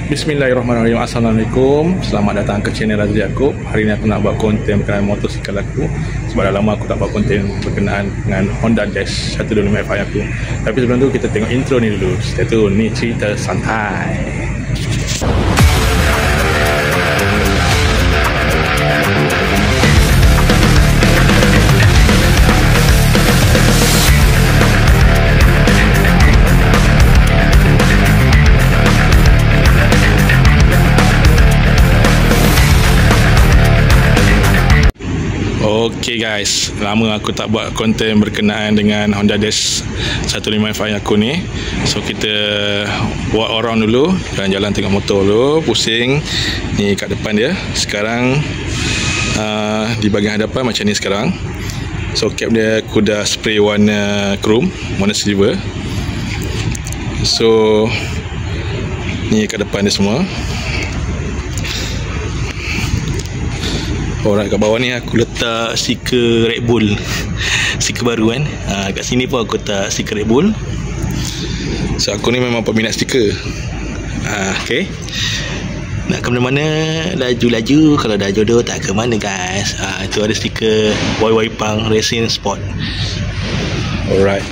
Bismillahirrahmanirrahim. Assalamualaikum. Selamat datang ke channel Razali Yaakob. Hari ni aku nak buat konten berkenaan motosikal aku. Sebab dah lama aku tak buat konten berkenaan dengan Honda Jazz 125 Fi aku. Tapi sebelum tu kita tengok intro ni dulu. Stay tune, ni cerita santai. Okay guys, lama aku tak buat konten berkenaan dengan Honda Jazz 125 Fi aku ni. So kita buat orang dulu, jalan-jalan tengok motor dulu, pusing. Ni kat depan dia. Sekarang di bahagian hadapan macam ni sekarang. So cap dia aku dah spray warna chrome, warna silver. So ni kat depan dia semua. Alright, kat bawah ni aku letak stiker Red Bull. Stiker baru kan. Kat sini pun aku letak stiker Red Bull. So aku ni memang peminat stiker. Okay, nak ke mana-mana laju-laju. Kalau dah jodoh tak ke mana guys. Itu ada stiker YY Pang Racing Sport. Alright,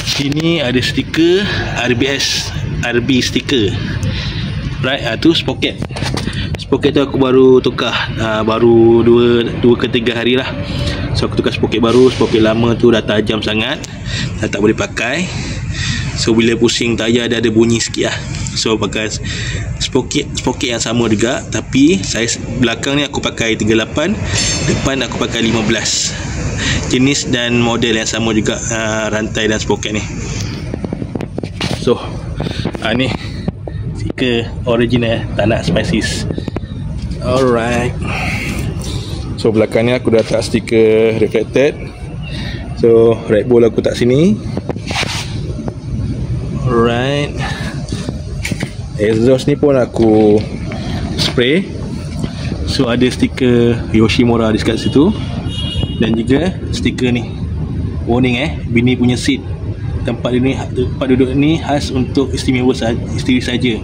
sini ada stiker RB stiker. Right, tu sprocket. Sprocket tu aku baru tukar, baru 2 ke 3 hari lah. So aku tukar sprocket baru. Sprocket lama tu dah tajam sangat, dah tak boleh pakai. So bila pusing tayar dia ada bunyi sikit lah. So pakai sprocket yang sama juga, tapi saiz belakang ni aku pakai 38, depan aku pakai 15. Jenis dan model yang sama juga, rantai dan sprocket ni. So ni stiker original, tak nak spices. Alright, so belakang ni aku dah letak stiker reflected. So Red Bull aku tak sini. Alright, exhaust ni pun aku spray. So ada stiker Yoshimura di dekat situ. Dan juga stiker ni, warning bini punya seat. Tempat duduk ni khas untuk isteri saja.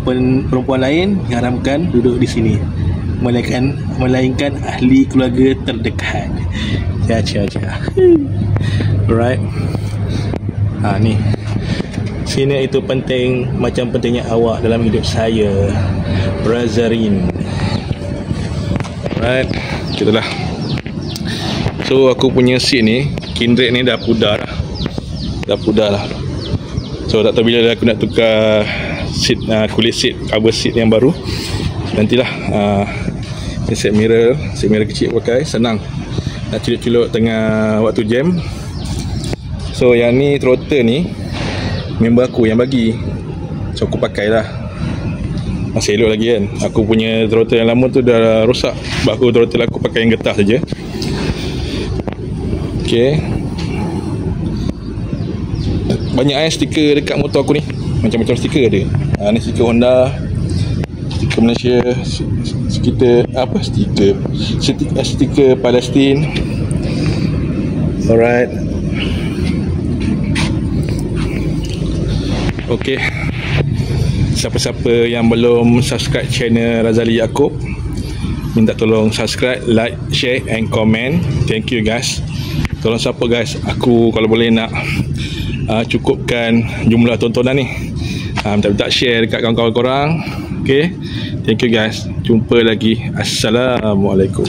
Perempuan lain diharamkan duduk di sini, melainkan ahli keluarga terdekat. Alright, ni sini itu penting, macam pentingnya awak dalam hidup saya, Brazarin. Alright, gitulah. So aku punya seat ni, Kindred ni dah pudar lah. So tak tahu bila aku nak tukar seat, kulit seat, cover seat yang baru. Nantilah. Set mirror kecil pakai, senang nak culuk-culuk tengah waktu jam. So yang ni throttle ni member aku yang bagi, so aku pakai lah. Masih elok lagi kan. Aku punya throttle yang lama tu dah rosak, sebab aku throttle aku pakai yang getah saja. Okay, banyak stiker dekat motor aku ni, macam-macam stiker ada. Ni stiker Honda, stiker Malaysia, stiker Palestin. Alright, okay, siapa-siapa yang belum subscribe channel Razali Yaakob, minta tolong subscribe, like, share and comment. Thank you guys. Tolong support guys. Aku kalau boleh nak cukupkan jumlah tontonan ni. Tak share dekat kawan-kawan korang. Okay, thank you guys. Jumpa lagi. Assalamualaikum.